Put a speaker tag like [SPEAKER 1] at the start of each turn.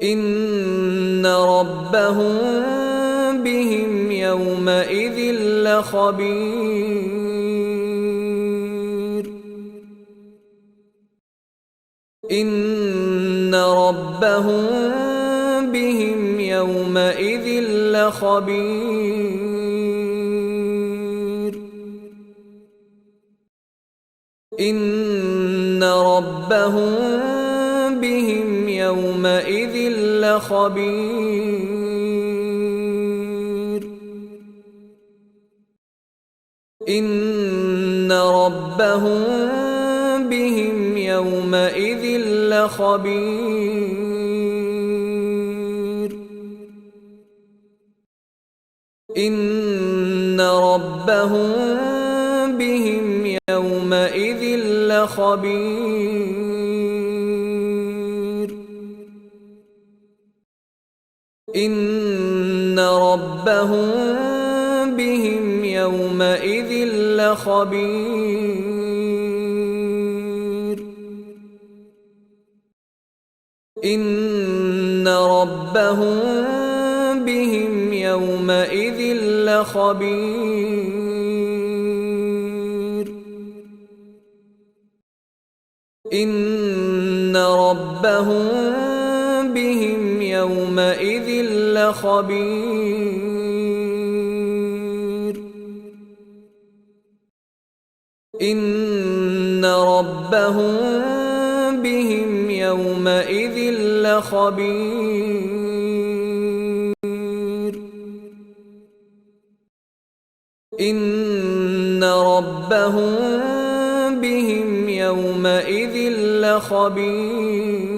[SPEAKER 1] إن ربهم بهم يومئذ لخبير إن ربهم بهم يومئذ لخبير إن ربهم بهم يومئذ لخبير إن ربهم بهم يومئذ لخبير إن ربهم بهم يومئذ لخبير إن ربهم بهم يومئذ لخبير إن ربهم بهم يومئذ لخبير إن ربهم بهم يومئذ لخبير إن ربهم بهم يومئذ لخبير إن ربهم بهم يومئذ لخبير